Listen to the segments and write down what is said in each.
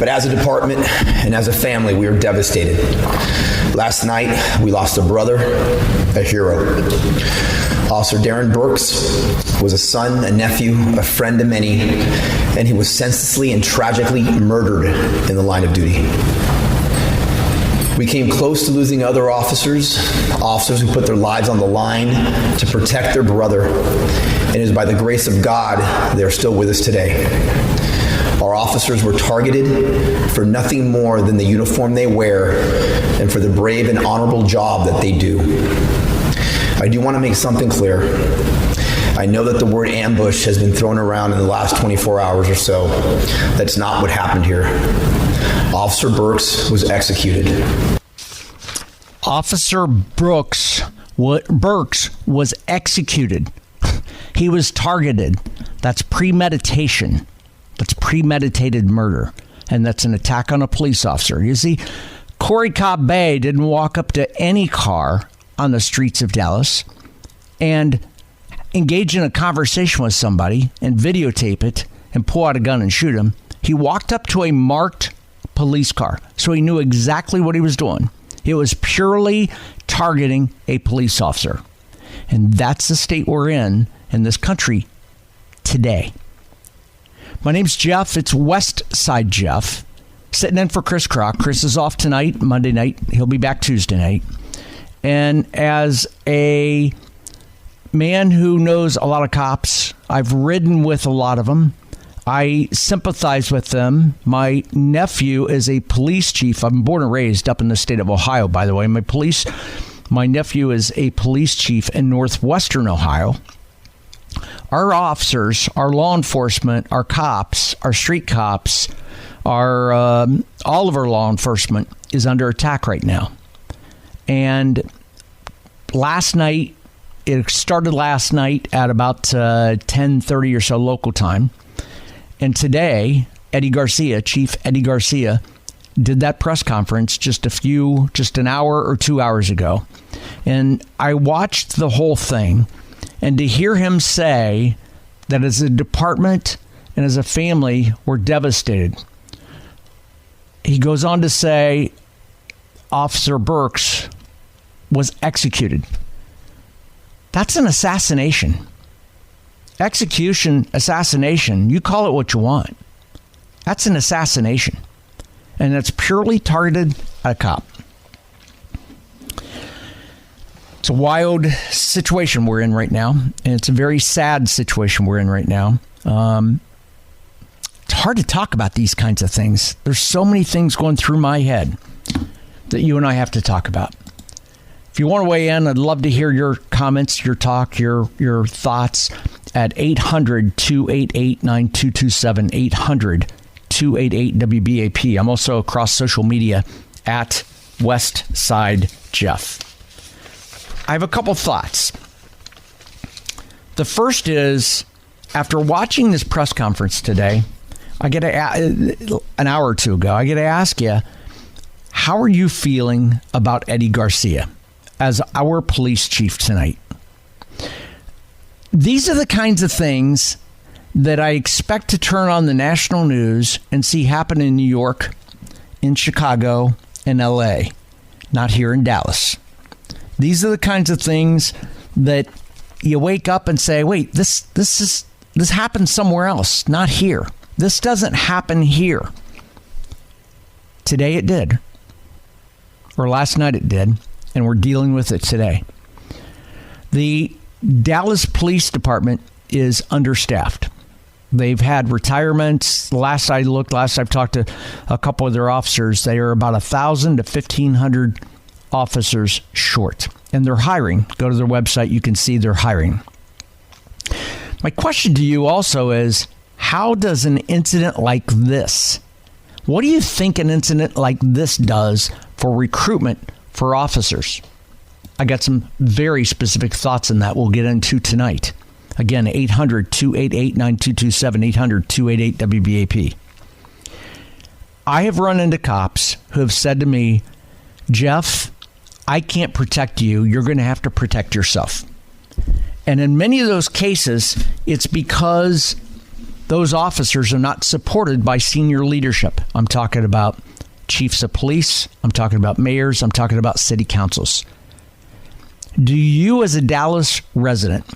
But as a department and as a family, we are devastated. Last night, we lost a brother, a hero. Officer Darren Brooks was a son, a nephew, a friend to many, and he was senselessly and tragically murdered in the line of duty. We came close to losing other officers who put their lives on the line to protect their brother, and it is by the grace of God they are still with us today. Our officers were targeted for nothing more than the uniform they wear and for the brave and honorable job that they do. I do want to make something clear. I know that the word ambush has been thrown around in the last 24 hours or so. That's not what happened here. Officer Burks was executed. Officer Burks was executed. He was targeted. That's premeditation. That's premeditated murder. And that's an attack on a police officer. You see, Corey Cobb Bay didn't walk up to any car on the streets of Dallas and engage in a conversation with somebody and videotape it and pull out a gun and shoot him. He walked up to a marked police car, so he knew exactly what he was doing. It was purely targeting a police officer. And that's the state we're in this country today. My name's Jeff. It's West Side Jeff. Sitting in for Chris Kroc. Chris is off tonight, Monday night. He'll be back Tuesday night. And as a man who knows a lot of cops, I've ridden with a lot of them. I sympathize with them. My nephew is a police chief. I'm born and raised up in the state of Ohio, by the way. My nephew is a police chief in northwestern Ohio. Our officers, our law enforcement, our cops, our street cops, all of our law enforcement is under attack right now. And last night, it started last night at about 10:30 or so local time. And today, Chief Eddie Garcia, did that press conference just an hour or 2 hours ago. And I watched the whole thing. And to hear him say that as a department and as a family, we're devastated. He goes on to say Officer Burks was executed. That's an assassination. Execution, assassination, you call it what you want. That's an assassination. And that's purely targeted at a cop. It's a wild situation we're in right now. And it's a very sad situation we're in right now. It's hard to talk about these kinds of things. There's so many things going through my head that you and I have to talk about. If you want to weigh in, I'd love to hear your comments, your talk, your thoughts at 800-288-9227, 800-288-WBAP. I'm also across social media at Westside Jeff. I have a couple thoughts. The first is, after watching this press conference today, an hour or two ago, I get to ask you, how are you feeling about Eddie Garcia as our police chief tonight? These are the kinds of things that I expect to turn on the national news and see happen in New York, in Chicago, and LA, not here in Dallas. These are the kinds of things that you wake up and say, wait, this happens somewhere else, not here. This doesn't happen here. Today it did. Or last night it did. And we're dealing with it today. The Dallas Police Department is understaffed. They've had retirements. Last I've talked to a couple of their officers, they are about 1,000 to 1,500 officers short. And they're hiring. Go to their website, you can see they're hiring. My question to you also is, how does an incident like this, what do you think an incident like this does for recruitment for officers? I got some very specific thoughts on that we'll get into tonight. Again, 800-288-9227, 800-288-WBAP. I have run into cops who have said to me, Jeff, I can't protect you. You're going to have to protect yourself. And in many of those cases, it's because those officers are not supported by senior leadership. I'm talking about chiefs of police. I'm talking about mayors. I'm talking about city councils. Do you, as a Dallas resident,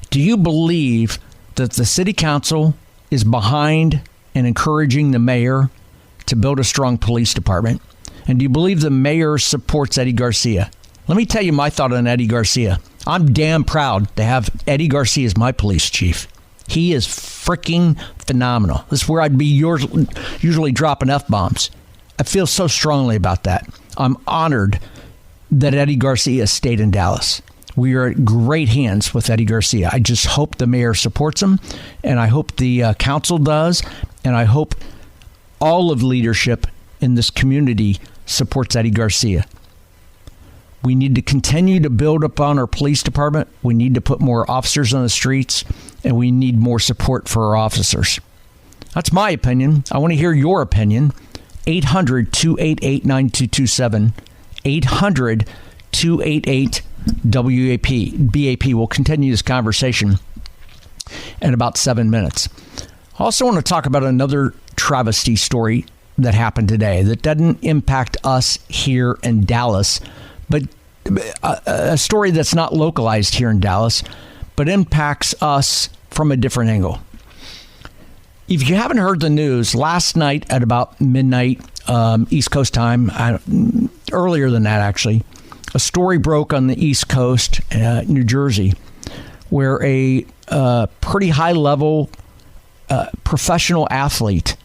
do you believe that the city council is behind and encouraging the mayor to build a strong police department? And do you believe the mayor supports Eddie Garcia? Let me tell you my thought on Eddie Garcia. I'm damn proud to have Eddie Garcia as my police chief. He is freaking phenomenal. This is where I'd be usually dropping F-bombs. I feel so strongly about that. I'm honored that Eddie Garcia stayed in Dallas. We are at great hands with Eddie Garcia. I just hope the mayor supports him, and I hope the council does, and I hope all of leadership in this community supports Eddie Garcia. We need to continue to build upon our police department. We need to put more officers on the streets, and we need more support for our officers. That's my opinion. I want to hear your opinion. 800-288-9227. 800-288-WAP. We'll continue this conversation in about 7 minutes. I also want to talk about another travesty story that happened today that doesn't impact us here in Dallas, but a story that's not localized here in Dallas, but impacts us from a different angle. If you haven't heard the news, last night at about midnight East Coast time, earlier than that actually, a story broke on the East Coast, New Jersey, where a pretty high-level professional athlete,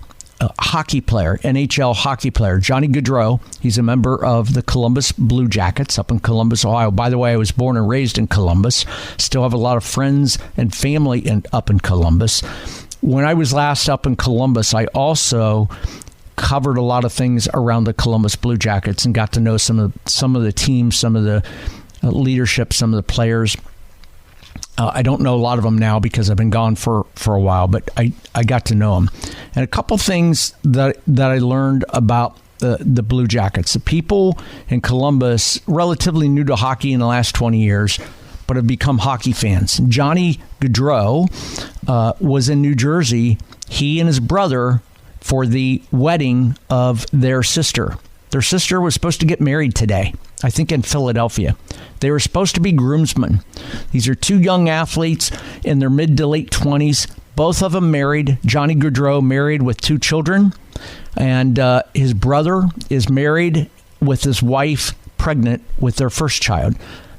hockey player, NHL hockey player, Johnny Gaudreau. He's a member of the Columbus Blue Jackets up in Columbus, Ohio. By the way, I was born and raised in Columbus. Still have a lot of friends and family up in Columbus. When I was last up in Columbus, I also covered a lot of things around the Columbus Blue Jackets and got to know some of the teams, some of the leadership, some of the players. I don't know a lot of them now because I've been gone for a while, but I got to know them. And a couple things that I learned about the Blue Jackets. The people in Columbus, relatively new to hockey in the last 20 years, but have become hockey fans. Johnny Gaudreau was in New Jersey, he and his brother, for the wedding of their sister. Their sister was supposed to get married today, I think in Philadelphia. They were supposed to be groomsmen. These are two young athletes in their mid to late 20s, both of them married. Johnny Gaudreau married with 2 children, and his brother is married with his wife pregnant with their first child.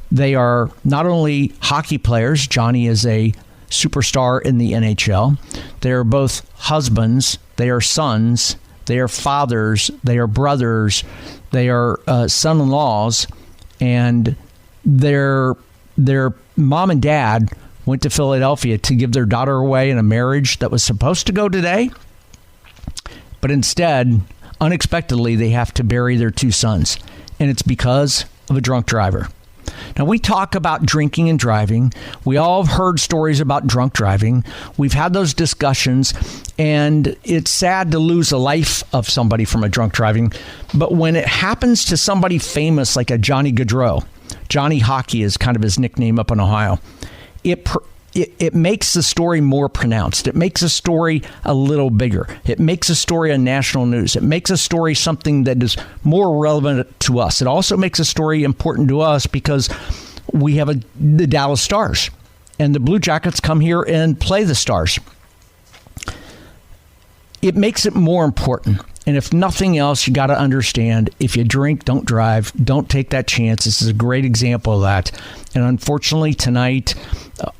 They are not only hockey players, Johnny is a superstar in the NHL. They are both husbands, they are sons, they are fathers, they are brothers, they are son-in-laws, and their mom and dad went to Philadelphia to give their daughter away in a marriage that was supposed to go today, but instead, unexpectedly, they have to bury their 2 sons, and it's because of a drunk driver. Now, we talk about drinking and driving. We all have heard stories about drunk driving. We've had those discussions, and it's sad to lose the life of somebody from a drunk driving. But when it happens to somebody famous like a Johnny Gaudreau, Johnny Hockey is kind of his nickname up in Ohio, it makes the story more pronounced. It makes a story a little bigger. It makes a story on national news. It makes a story something that is more relevant to us. It also makes a story important to us because we have the Dallas Stars, and the Blue Jackets come here and play the Stars. It makes it more important. And if nothing else, you got to understand, if you drink, don't drive. Don't take that chance. This is a great example of that. And unfortunately, tonight,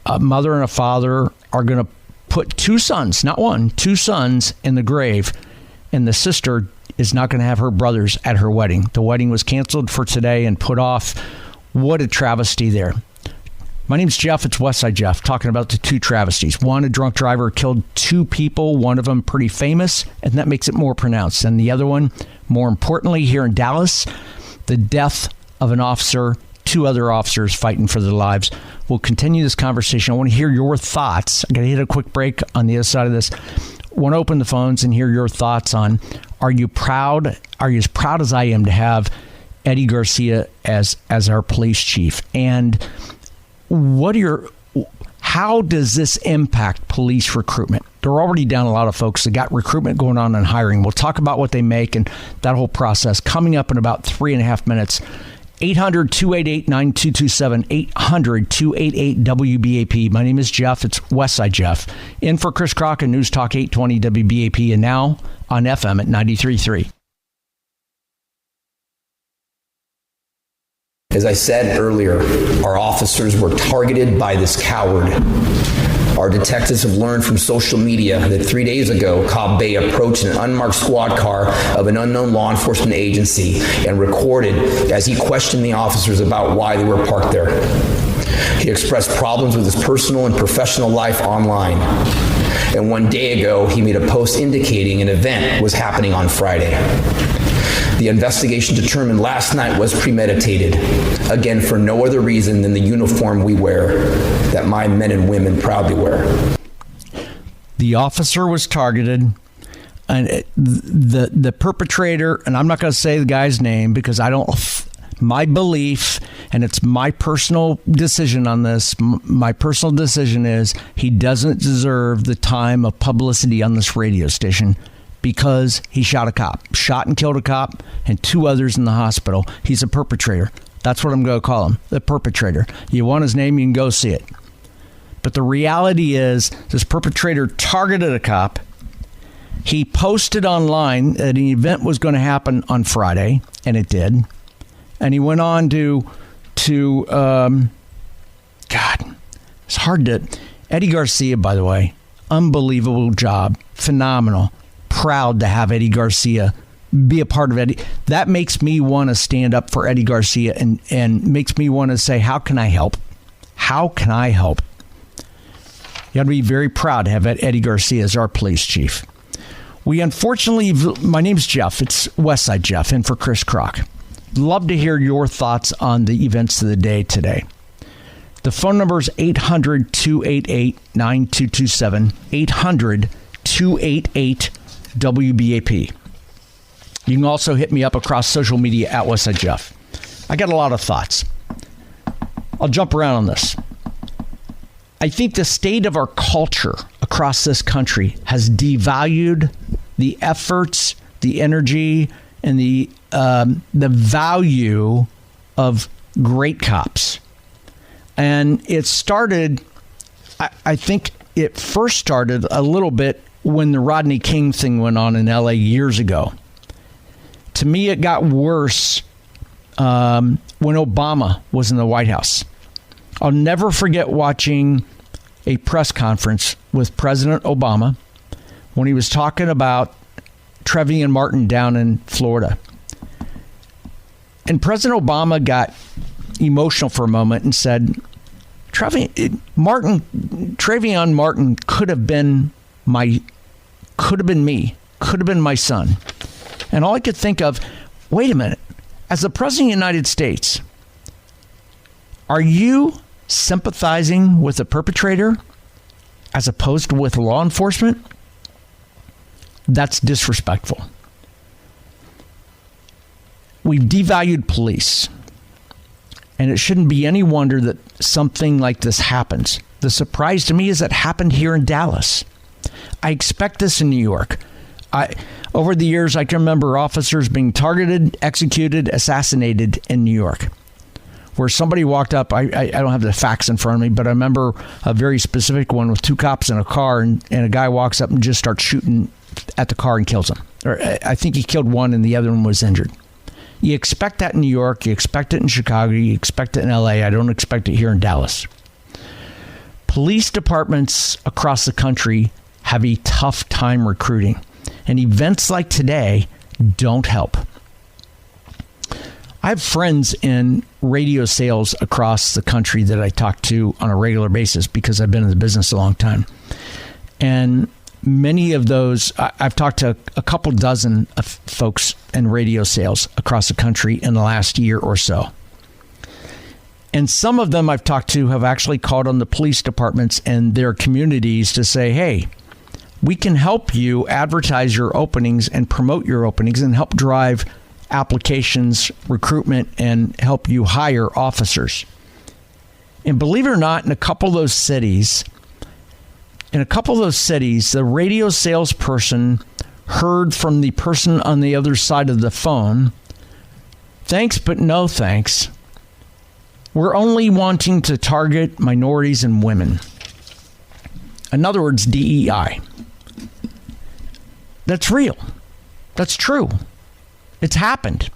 a mother and a father are going to put 2 sons, not 1, 2 sons in the grave. And the sister is not going to have her brothers at her wedding. The wedding was canceled for today and put off. What a travesty there. My name's Jeff. It's Westside Jeff, talking about the 2 travesties. One, a drunk driver killed 2 people, one of them pretty famous, and that makes it more pronounced. And the other one, more importantly, here in Dallas, the death of an officer, 2 other officers fighting for their lives. We'll continue this conversation. I want to hear your thoughts. I'm going to hit a quick break on the other side of this. I want to open the phones and hear your thoughts on, are you proud? Are you as proud as I am to have Eddie Garcia as our police chief? And How does this impact police recruitment? They're already down a lot of folks. They got recruitment going on and hiring. We'll talk about what they make and that whole process coming up in about 3.5 minutes. 800-288-9227, 800-288-WBAP. My name is Jeff. It's Westside Jeff. In for Chris Crockett, News Talk 820 WBAP, and now on FM at 93.3. As I said earlier, our officers were targeted by this coward. Our detectives have learned from social media that 3 days ago, Cobb Bay approached an unmarked squad car of an unknown law enforcement agency and recorded as he questioned the officers about why they were parked there. He expressed problems with his personal and professional life online. And 1 day ago, he made a post indicating an event was happening on Friday. The investigation determined last night was premeditated, again for no other reason than the uniform we wear, that my men and women proudly wear. The officer was targeted, and the perpetrator, and I'm not going to say the guy's name because I don't, my belief, and it's my personal decision on this, my personal decision is he doesn't deserve the time of publicity on this radio station because he shot and killed a cop, and 2 others in the hospital. He's a perpetrator. That's what I'm going to call him, the perpetrator. You want his name, you can go see it. But the reality is this perpetrator targeted a cop. He posted online that an event was going to happen on Friday, and it did. And he went on to God, it's hard to... Eddie Garcia, by the way, unbelievable job, phenomenal. Proud to have Eddie Garcia be a part of Eddie. That makes me want to stand up for Eddie Garcia and makes me want to say, how can I help? How can I help? You got to be very proud to have Eddie Garcia as our police chief. We unfortunately, my name's Jeff. It's Westside Jeff, in for Chris Crock. Love to hear your thoughts on the events of the day today. The phone number is 800-288-9227, 800-288-WBAP. You can also hit me up across social media at Westside Jeff. I got a lot of thoughts. I'll jump around on this. I think the state of our culture across this country has devalued the efforts, the energy, and the value of great cops. And it started, I think it first started a little bit when the Rodney King thing went on in LA years ago. To me, it got worse when Obama was in the White House. I'll never forget watching a press conference with President Obama when he was talking about Trayvon Martin down in Florida. And President Obama got emotional for a moment and said, Trayvon Martin could have been me, could have been my son. And all I could think of, wait a minute, as the President of the United States, are you sympathizing with the perpetrator as opposed to with law enforcement? That's disrespectful. We've devalued police, and it shouldn't be any wonder that something like this happens. The surprise to me is that it happened here in Dallas. I expect this in New York. Over the years, I can remember officers being targeted, executed, assassinated in New York, where somebody walked up. I don't have the facts in front of me, but I remember a very specific one with 2 cops in a car, and a guy walks up and just starts shooting at the car and kills him. Or I think he killed one and the other one was injured. You expect that in New York. You expect it in Chicago. You expect it in LA. I don't expect it here in Dallas. Police departments across the country have a tough time recruiting, and events like today don't help. I have friends in radio sales across the country that I talk to on a regular basis because I've been in the business a long time. And many of those, I've talked to a couple dozen of folks in radio sales across the country in the last year or so. And some of them I've talked to have actually called on the police departments and their communities to say, hey, we can help you advertise your openings and promote your openings and help drive applications, recruitment, and help you hire officers. And believe it or not, in a couple of those cities, the radio salesperson heard from the person on the other side of the phone, "Thanks, but no thanks. We're only wanting to target minorities and women." In other words, DEI. That's real. That's true. It's happened.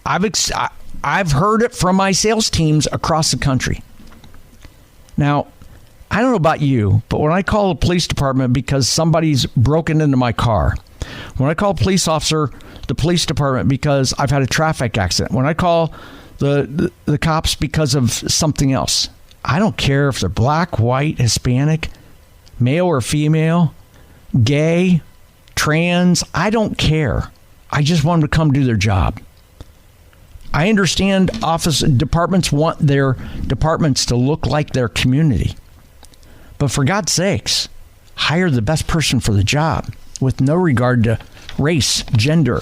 I've heard it from my sales teams across the country. Now, I don't know about you, but when I call the police department because somebody's broken into my car, when I call a police officer, the police department because I've had a traffic accident, when I call the cops because of something else, I don't care if they're black, white, Hispanic, male or female, gay, trans, I don't care. I just want them to come do their job. I understand departments want their departments to look like their community. But for God's sakes, hire the best person for the job with no regard to race, gender,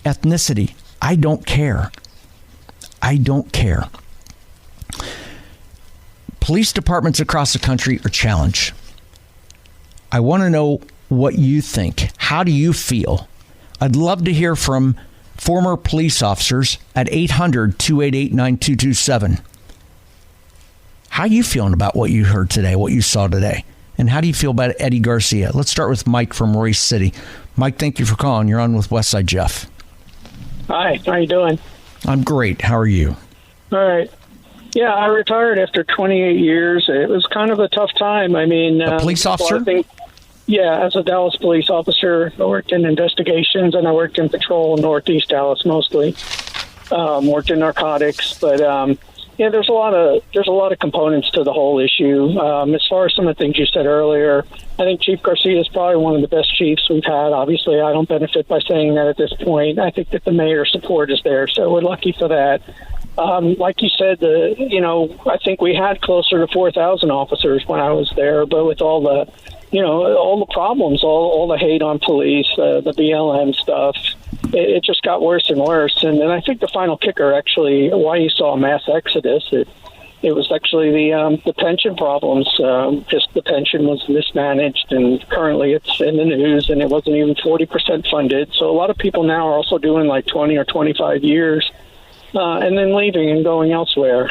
ethnicity. I don't care. I don't care. Police departments across the country are challenged. I want to know what you think. How do you feel? I'd love to hear from former police officers at 800-288-9227. How are you feeling about what you heard today, what you saw today? And how do you feel about Eddie Garcia? Let's start with Mike from Royce City. Mike, thank you for calling. You're on with Westside Jeff. Hi, how you doing? I'm great. How are you? All right. Yeah, I retired after 28 years. It was kind of a tough time. I mean, a police officer? Yeah, as a Dallas police officer, I worked in investigations and I worked in patrol in Northeast Dallas mostly. Worked in narcotics, but yeah, there's a lot of components to the whole issue. As far as some of the things you said earlier, I think Chief Garcia is probably one of the best chiefs we've had. Obviously, I don't benefit by saying that at this point. I think that the mayor's support is there, so we're lucky for that. Like you said, I think we had closer to 4,000 officers when I was there, but with all the problems, all the hate on police, the BLM stuff, it just got worse and worse. And I think the final kicker, actually, why you saw a mass exodus, it was actually the pension problems. Just the pension was mismanaged, and currently it's in the news, and it wasn't even 40% funded. So a lot of people now are also doing like 20 or 25 years and then leaving and going elsewhere.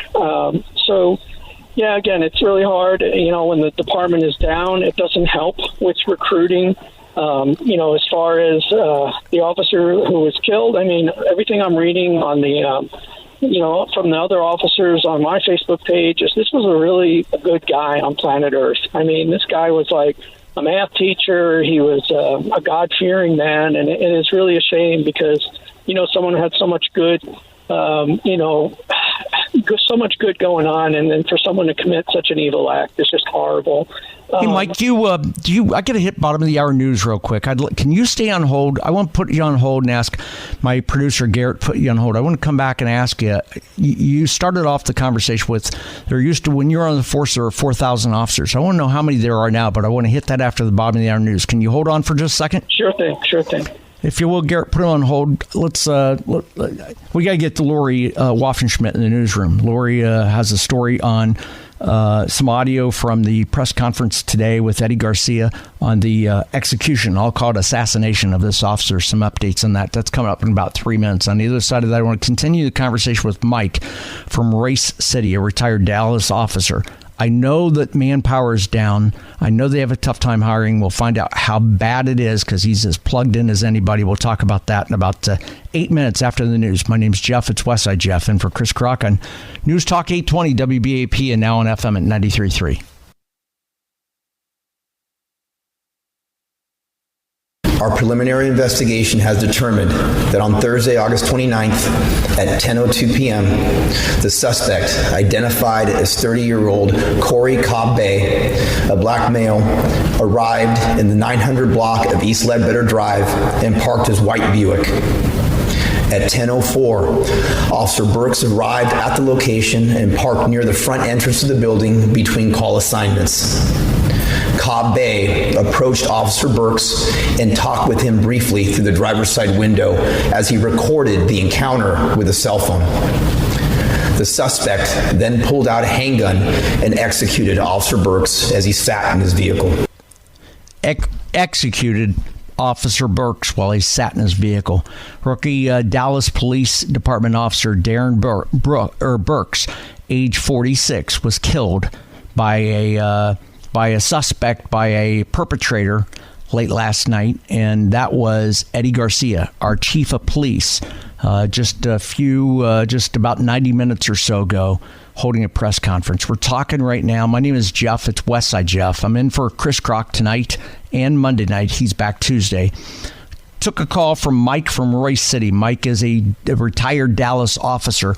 Yeah, again, it's really hard. When the department is down, it doesn't help with recruiting. As far as the officer who was killed, I mean, everything I'm reading on the, from the other officers on my Facebook page is this was a good guy on planet Earth. I mean, this guy was like a math teacher. He was a God-fearing man, and it is really a shame because, someone had so much good, so much good going on, and then for someone to commit such an evil act is just horrible. Hey, Mike, do you? I got to hit bottom of the hour news real quick. Can you stay on hold? I want to put you on hold and ask my producer Garrett put you on hold. I want to come back and ask you. You started off the conversation with when you were on the force there were 4,000 officers. I want to know how many there are now, but I want to hit that after the bottom of the hour news. Can you hold on for just a second? Sure thing. If you will, Garrett, put it on hold. Let's. We got to get to Lori Waffenschmidt in the newsroom. Lori has a story on some audio from the press conference today with Eddie Garcia on the execution. I'll call it assassination of this officer. Some updates on that. That's coming up in about 3 minutes. On the other side of that, I want to continue the conversation with Mike from Royce City, a retired Dallas officer. I know that manpower is down. I know they have a tough time hiring. We'll find out how bad it is because he's as plugged in as anybody. We'll talk about that in about 8 minutes after the news. My name's Jeff. It's Westside Jeff. And for Chris Crock on News Talk 820 WBAP and now on FM at 93.3. Our preliminary investigation has determined that on Thursday, August 29th at 10:02 p.m., the suspect, identified as 30-year-old Corey Cobb Bay, a black male, arrived in the 900 block of East Ledbetter Drive and parked his white Buick. At 10:04, Officer Burks arrived at the location and parked near the front entrance of the building between call assignments. Cobb Bay approached Officer Burks and talked with him briefly through the driver's side window as he recorded the encounter with a cell phone. The suspect then pulled out a handgun and executed Officer Burks as he sat in his vehicle. Executed Officer Burks while he sat in his vehicle. Rookie Dallas Police Department officer Darren Burks, age 46, was killed by a suspect, by a perpetrator late last night, and that was Eddie Garcia, our chief of police, just about 90 minutes or so ago, holding a press conference. We're talking right now. My name is Jeff. It's Westside Jeff. I'm in for Chris Crock tonight and Monday night. He's back Tuesday. Took a call from Mike from Royce City. Mike is a retired Dallas officer.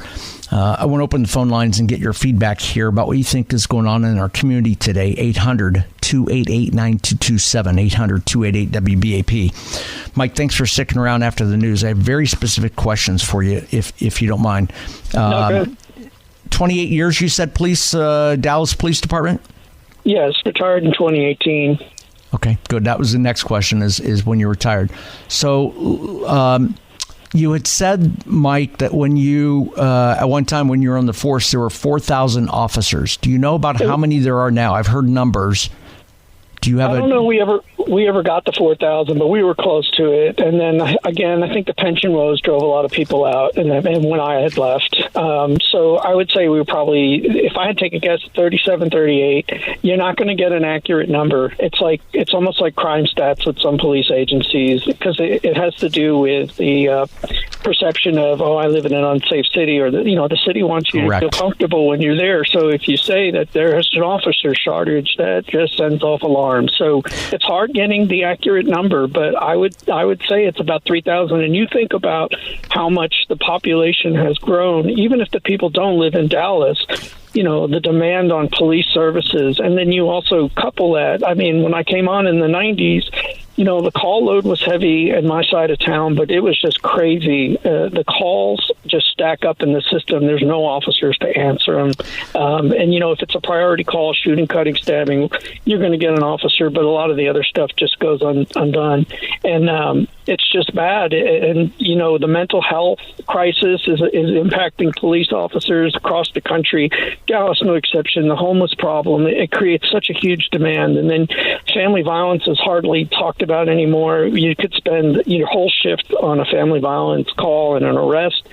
I want to open the phone lines and get your feedback here about what you think is going on in our community today. 800-288-9227, 800-288-WBAP. Mike, thanks for sticking around after the news. I have very specific questions for you, if you don't mind. Okay. 28 years, you said, Dallas Police Department? Yes, retired in 2018. Okay, good. That was the next question, is when you retired. So you had said, Mike, that when you, at one time when you were on the force, there were 4,000 officers. Do you know about how many there are now? I've heard numbers. Do you have I don't know we ever got the 4,000, but we were close to it. And then again, I think the pension woes drove a lot of people out, and when I had left. So I would say we were probably, if I had to take a guess, 37, 38. You're not going to get an accurate number. It's almost like crime stats with some police agencies, because it has to do with the perception of, I live in an unsafe city, or the city wants you Correct. to feel comfortable when you're there. So if you say that there's an officer shortage, that just sends off alarms. So it's hard getting the accurate number, but I would say it's about 3,000. And you think about how much the population has grown, even if the people don't live in Dallas. The demand on police services. And then you also couple that. I mean, when I came on in the 90s, the call load was heavy in my side of town, but it was just crazy. The calls just stack up in the system. There's no officers to answer them. And if it's a priority call, shooting, cutting, stabbing, you're going to get an officer, but a lot of the other stuff just goes undone. And it's just bad. And, the mental health crisis is impacting police officers across the country. Dallas, no exception. The homeless problem, it creates such a huge demand. And then family violence is hardly talked about anymore. You could spend your whole shift on a family violence call and an arrest.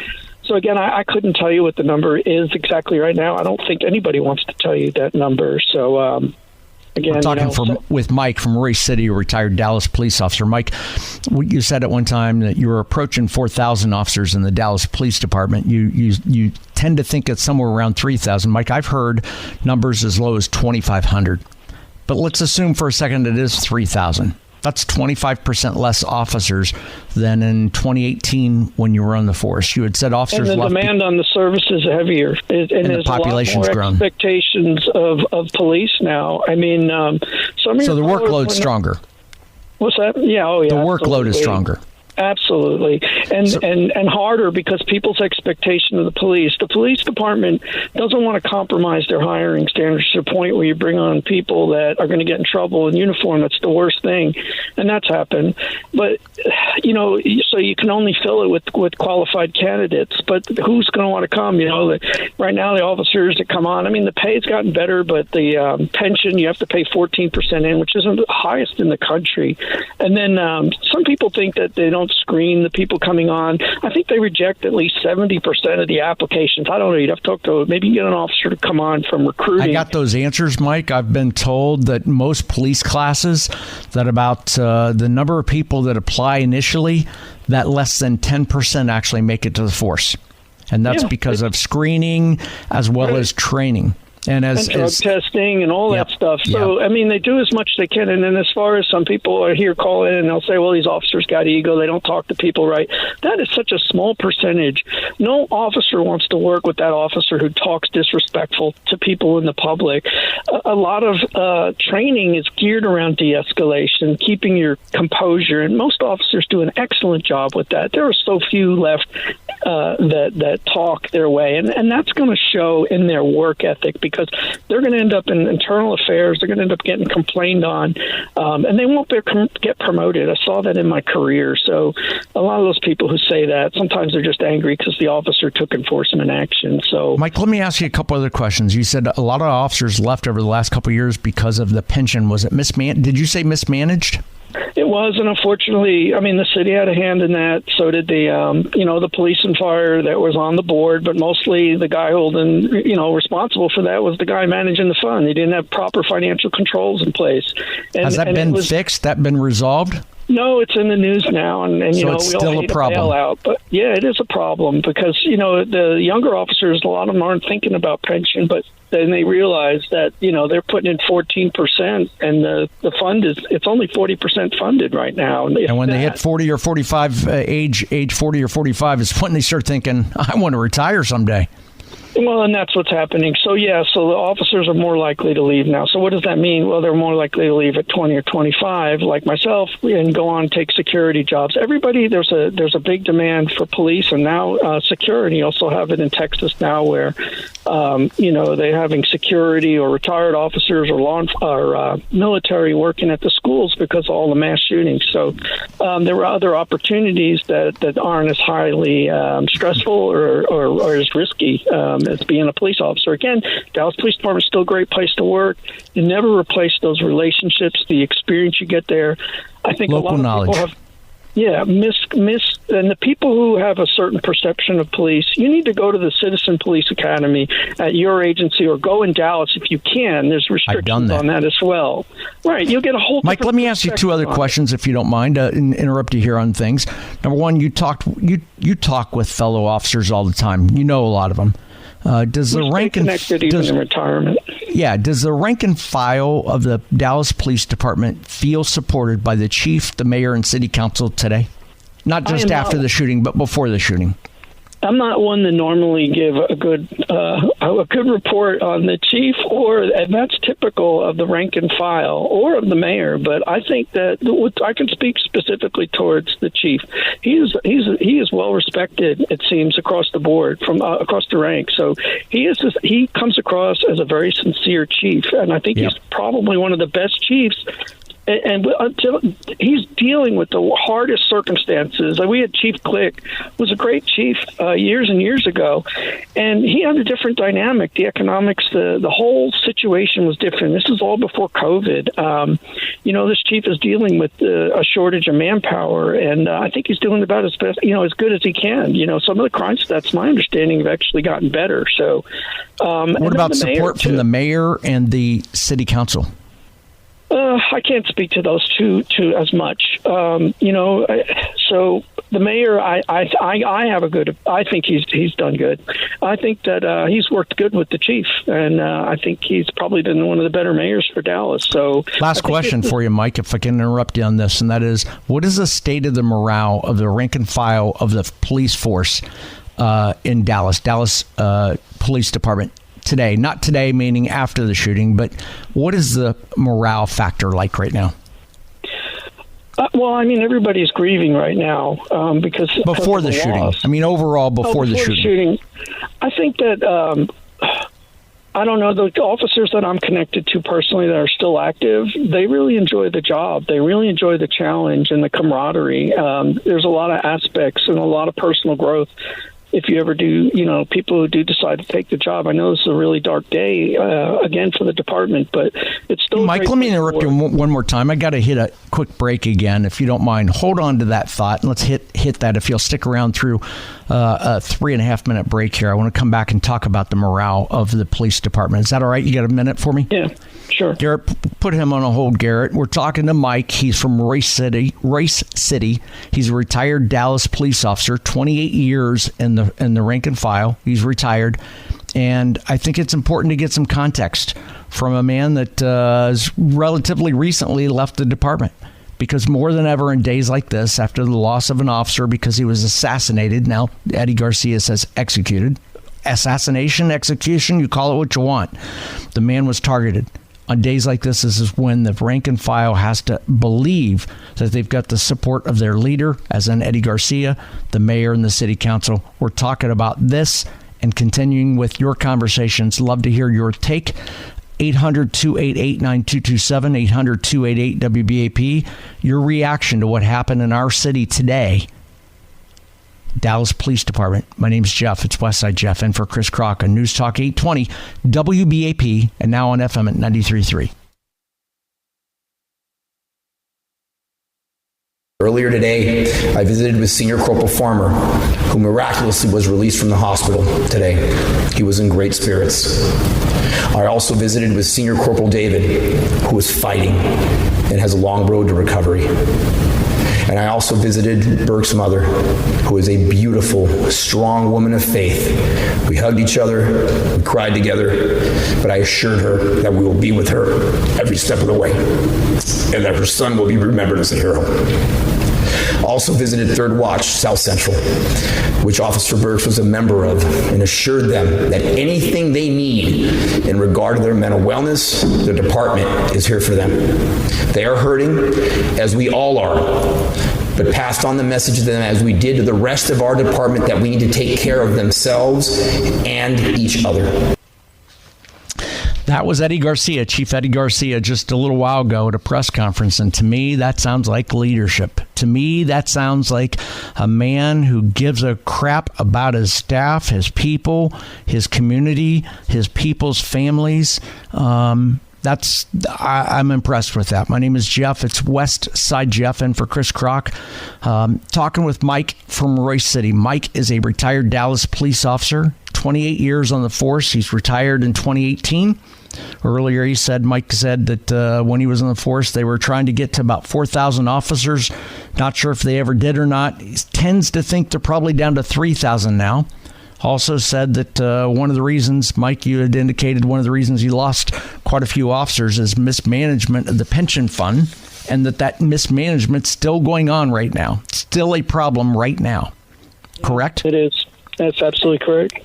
So again, I couldn't tell you what the number is exactly right now. I don't think anybody wants to tell you that number. So again, we're talking with Mike from Royce City, a retired Dallas police officer. Mike, you said at one time that you were approaching 4,000 officers in the Dallas Police Department. You tend to think it's somewhere around 3,000. Mike, I've heard numbers as low as 2,500. But let's assume for a second it is 3,000. That's 25% less officers than in 2018 when you were on the force. You had said officers and the demand on the service is heavier, and the population's grown. Expectations of police now. I mean, so the workload's stronger. What's that? Yeah, the workload is stronger. Absolutely. And harder, because people's expectation of the police department doesn't want to compromise their hiring standards to the point where you bring on people that are going to get in trouble in uniform. That's the worst thing. And that's happened. But, so you can only fill it with qualified candidates. But who's going to want to come? Right now the officers that come on, I mean, the pay's gotten better, but the pension, you have to pay 14% in, which isn't the highest in the country. And then some people think that they don't screen the people coming on. I think they reject at least 70% of the applications. I don't know. You'd have to talk to, maybe get an officer to come on from recruiting. I got those answers, Mike. I've been told that most police classes, that about the number of people that apply initially, that less than 10% actually make it to the force. And that's because of screening as well as training. And drug testing and all that stuff. So, I mean, they do as much as they can. And then as far as some people are here call in and they'll say, well, these officers got ego. They don't talk to people right. That is such a small percentage. No officer wants to work with that officer who talks disrespectful to people in the public. A lot of training is geared around de-escalation, keeping your composure. And most officers do an excellent job with that. There are so few left that talk their way, and that's going to show in their work ethic, because they're going to end up in internal affairs. They're going to end up getting complained on, and they won't get promoted. I saw that in my career. So a lot of those people who say that, sometimes they're just angry because the officer took enforcement action. So, Mike, let me ask you a couple other questions. You said a lot of officers left over the last couple of years because of the pension. Was it did you say mismanaged? It was, and unfortunately, I mean, the city had a hand in that. So did the police and fire that was on the board, but mostly the guy responsible for that was the guy managing the fund. He didn't have proper financial controls in place. Has that been fixed? That been resolved? No, it's in the news now, and so we it's all still hate a problem. Bailout, but yeah, it is a problem because the younger officers, a lot of them aren't thinking about pension, but then they realize that they're putting in 14%, and the fund it's only 40% funded right now. And when they hit 40 or 45, age 40 or 45 is when they start thinking, I want to retire someday. Well, and that's what's happening. So the officers are more likely to leave now. So what does that mean? Well, they're more likely to leave at 20 or 25, like myself, and go on and take security jobs. Everybody, there's a big demand for police, and now security. You also have it in Texas now, where they're having security or retired officers or military working at the schools because of all the mass shootings. So there are other opportunities that aren't as highly stressful or as risky as being a police officer. Again, Dallas Police Department is still a great place to work. You never replace those relationships, the experience you get there. I think local a lot of knowledge. people have and the people who have a certain perception of police, you need to go to the Citizen Police Academy at your agency, or go in Dallas if you can. There's restrictions on that as well. Right, you'll get a whole. Mike, let me ask you two other questions, if you don't mind. Interrupt you here on things. Number one, you talk with fellow officers all the time. You know a lot of them. Does the rank and even in retirement? Yeah, does the rank and file of the Dallas Police Department feel supported by the chief, the mayor, and city council today? Not just after the shooting, but before the shooting. I'm not one to normally give a good report on the chief, and that's typical of the rank and file or of the mayor. But I think that I can speak specifically towards the chief. He is well respected, it seems, across the board, from across the ranks. So he comes across as a very sincere chief, and I think he's probably one of the best chiefs. And until he's dealing with the hardest circumstances. Like, we had Chief Click, was a great chief years and years ago, and he had a different dynamic. The economics, the whole situation was different. This is all before COVID. This chief is dealing with a shortage of manpower, and I think he's doing about as good as he can. Some of the crime stats, my understanding, have actually gotten better. So, what about support from the mayor and the city council? I can't speak to those two as much. So the mayor, I think he's done good. I think that he's worked good with the chief, and I think he's probably been one of the better mayors for Dallas. So, last question for you, Mike, if I can interrupt you on this, and that is, what is the state of the morale of the rank and file of the police force in Dallas Police Department today? Not today, meaning after the shooting, but what is the morale factor like right now? Well, I mean, everybody's grieving right now because before the shooting. Loss. I mean, overall, before the shooting. I think that I don't know, the officers that I'm connected to personally that are still active, they really enjoy the job. They really enjoy the challenge and the camaraderie. There's a lot of aspects and a lot of personal growth. If you ever do, people who do decide to take the job. I know this is a really dark day, again, for the department, but it's still... Mike, let me interrupt you one more time. I got to hit a quick break again, if you don't mind. Hold on to that thought, and let's hit that. If you'll stick around through a 3.5-minute break here, I want to come back and talk about the morale of the police department. Is that all right? You got a minute for me? Yeah, sure. Garrett, put him on a hold, Garrett. We're talking to Mike. He's from Royce City. He's a retired Dallas police officer, 28 years in the rank and file. He's retired. And I think it's important to get some context from a man that has relatively recently left the department. Because more than ever in days like this, after the loss of an officer because he was assassinated, now Eddie Garcia says executed. Assassination, execution, you call it what you want. The man was targeted. On days like this is when the rank and file has to believe that they've got the support of their leader, as in Eddie Garcia, the mayor, and the city council. We're talking about this and continuing with your conversations. Love to hear your take. 800-288-9227, 800-288-WBAP. Your reaction to what happened in our city today. Dallas Police Department. My name's Jeff. It's Westside Jeff. And for Chris Crock on News Talk 820 WBAP and now on FM at 93.3. Earlier today, I visited with Senior Corporal Farmer, who miraculously was released from the hospital today. He was in great spirits. I also visited with Senior Corporal David, who is fighting and has a long road to recovery. And I also visited Burke's mother, who is a beautiful, strong woman of faith. We hugged each other, we cried together, but I assured her that we will be with her every step of the way, and that her son will be remembered as a hero. Also visited 3rd Watch, South Central, which Officer Burks was a member of, and assured them that anything they need in regard to their mental wellness, the department is here for them. They are hurting, as we all are, but passed on the message to them, as we did to the rest of our department, that we need to take care of themselves and each other. That was Eddie Garcia, Chief Eddie Garcia, just a little while ago at a press conference. And to me, that sounds like leadership. To me, that sounds like a man who gives a crap about his staff, his people, his community, his people's families. I'm impressed with that. My name is Jeff. It's West Side Jeff, and for Chris Crock. Talking with Mike from Royce City. Mike is a retired Dallas police officer, 28 years on the force. He's retired in 2018. Earlier, Mike said that when he was on the force, they were trying to get to about 4,000 officers. Not sure if they ever did or not. He tends to think they're probably down to 3,000 now. Also said that one of the reasons, Mike, you had indicated one of the reasons you lost quite a few officers is mismanagement of the pension fund, and that mismanagement's still going on right now. It's still a problem right now. Correct? It is. That's absolutely correct.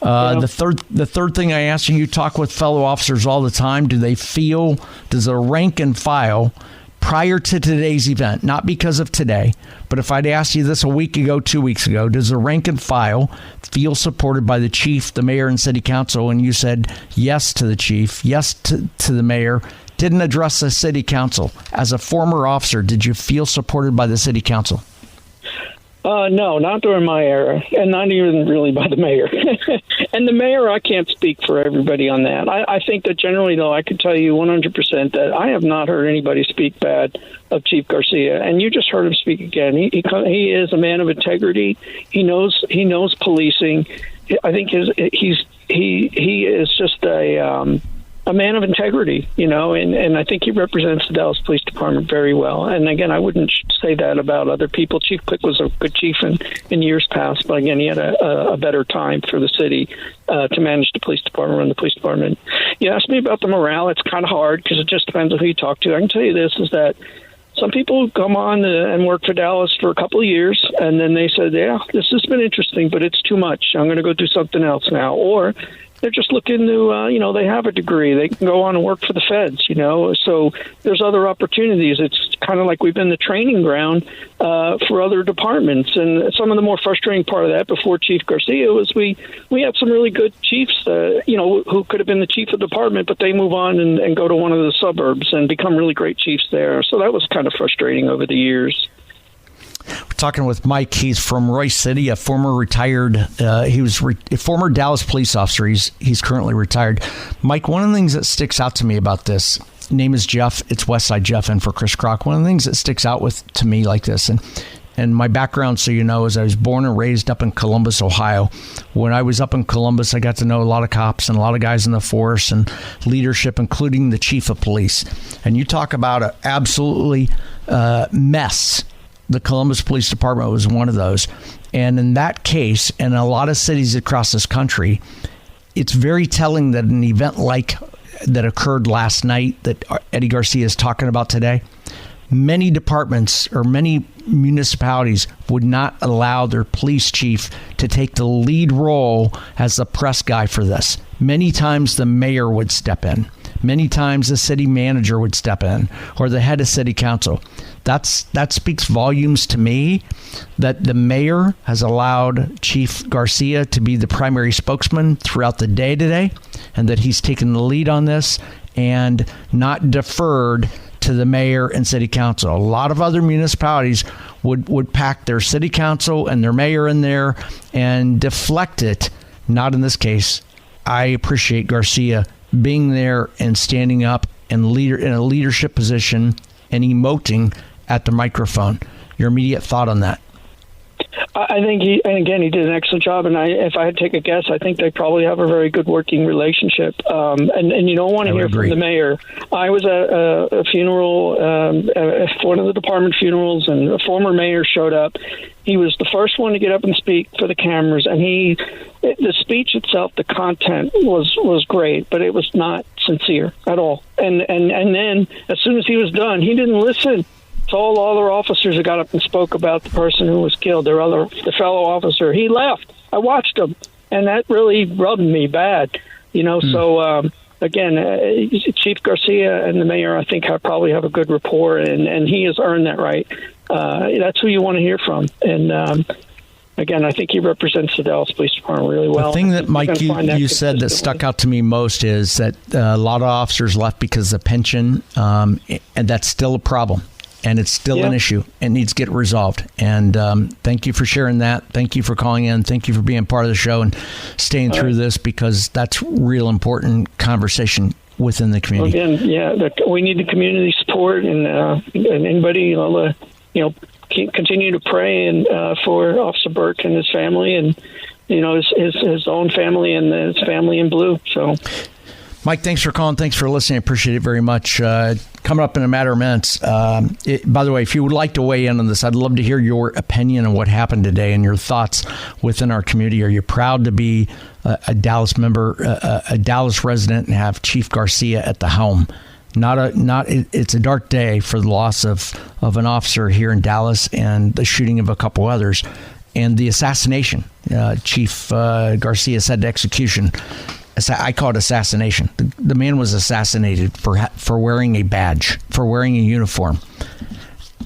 The third thing I asked you talk with fellow officers all the time. Does a rank and file prior to today's event, not because of today, but if I'd asked you this a week ago, 2 weeks ago, does the rank and file feel supported by the chief, the mayor, and city council? And you said yes to the chief, yes to the mayor, didn't address the city council. As a former officer, did you feel supported by the city council? No, not during my era, and not even really by the mayor. And the mayor, I can't speak for everybody on that. I think that generally, though, I can tell you 100% that I have not heard anybody speak bad of Chief Garcia, and you just heard him speak again. He is a man of integrity. He knows policing. I think he is just a man of integrity, and I think he represents the Dallas Police Department very well. And again, I wouldn't say that about other people. Chief Quick was a good chief in years past, but again, he had a better time for the city to manage the police department, run the police department. You asked me about the morale. It's kind of hard because it just depends on who you talk to. I can tell you this, is that some people come on and work for Dallas for a couple of years, and then they said, yeah, this has been interesting, but it's too much. I'm going to go do something else now. Or they're just looking to, they have a degree. They can go on and work for the feds, So there's other opportunities. It's kind of like we've been the training ground for other departments. And some of the more frustrating part of that before Chief Garcia was we had some really good chiefs, who could have been the chief of the department, but they move on and go to one of the suburbs and become really great chiefs there. So that was kind of frustrating over the years. We're talking with Mike. He's from Royce City, a former retired. He was a former Dallas police officer. He's currently retired. Mike, one of the things that sticks out to me about this, name is Jeff. It's Westside Jeff, and for Chris Crock. One of the things that sticks out to me like this, and my background, so you know, is I was born and raised up in Columbus, Ohio. When I was up in Columbus, I got to know a lot of cops and a lot of guys in the force and leadership, including the chief of police. And you talk about an absolutely mess. The Columbus Police Department was one of those. And in that case, in a lot of cities across this country, it's very telling that an event like that occurred last night that Eddie Garcia is talking about today, many departments or many municipalities would not allow their police chief to take the lead role as the press guy for this. Many times the mayor would step in. Many times the city manager would step in or the head of city council. That speaks volumes to me that the mayor has allowed Chief Garcia to be the primary spokesman throughout the day today, and that he's taken the lead on this and not deferred to the mayor and city council. A lot of other municipalities would pack their city council and their mayor in there and deflect it. Not in this case. I appreciate Garcia being there and standing up and in a leadership position and emoting at the microphone. Your immediate thought on that? I think he did an excellent job. And if I had to take a guess, I think they probably have a very good working relationship. And you don't want to hear from the mayor. I was at a funeral, one of the department funerals, and a former mayor showed up. He was the first one to get up and speak for the cameras, and the speech itself, the content was great, but it was not sincere at all. And then as soon as he was done, he didn't listen to all the other officers who got up and spoke about the person who was killed, the fellow officer. He left. I watched him, and that really rubbed me bad. So again, Chief Garcia and the mayor, I think, probably have a good rapport, and he has earned that right. That's who you want to hear from. And again, I think he represents the Dallas Police Department really well. The thing that, Mike, you said that stuck out to me most is that a lot of officers left because of pension, and that's still a problem. And it's still an issue. It needs to get resolved. And thank you for sharing that. Thank you for calling in. Thank you for being part of the show and staying through this, because that's real important conversation within the community. Again, we need the community support, and anybody, continue to pray and for Officer Burke and his family, and his own family and his family in blue. So. Mike, thanks for calling. Thanks for listening. I appreciate it very much. Coming up in a matter of minutes. By the way, if you would like to weigh in on this, I'd love to hear your opinion on what happened today and your thoughts within our community. Are you proud to be a Dallas member, a Dallas resident, and have Chief Garcia at the helm? It's a dark day for the loss of an officer here in Dallas and the shooting of a couple others and the assassination. Chief Garcia said execution. I call it assassination. The man was assassinated for wearing a badge, for wearing a uniform.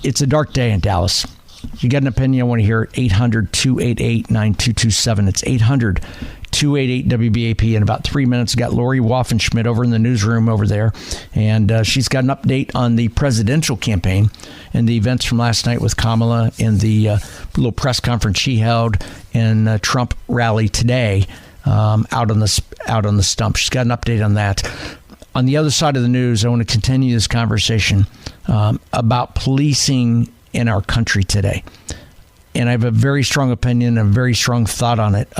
It's a dark day in Dallas. If you got an opinion, I want to hear it. 800-288-9227. It's 800-288-WBAP. In about 3 minutes, got Lori Waffenschmidt over in the newsroom over there. And she's got an update on the presidential campaign and the events from last night with Kamala and the little press conference she held and Trump rally today. Out on the stump. She's got an update on that. On the other side of the news, I want to continue this conversation about policing in our country today. And I have a very strong opinion, a very strong thought on it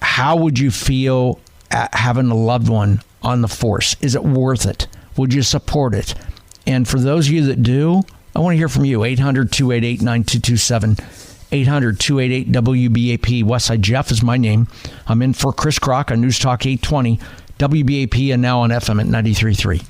how would you feel having a loved one on the force? Is it worth it? Would you support it? And for those of you that do, I want to hear from you. 800-288-9227. 800-288-WBAP. Westside Jeff is my name. I'm in for Chris Crock on News Talk 820, WBAP, and now on FM at 93.3.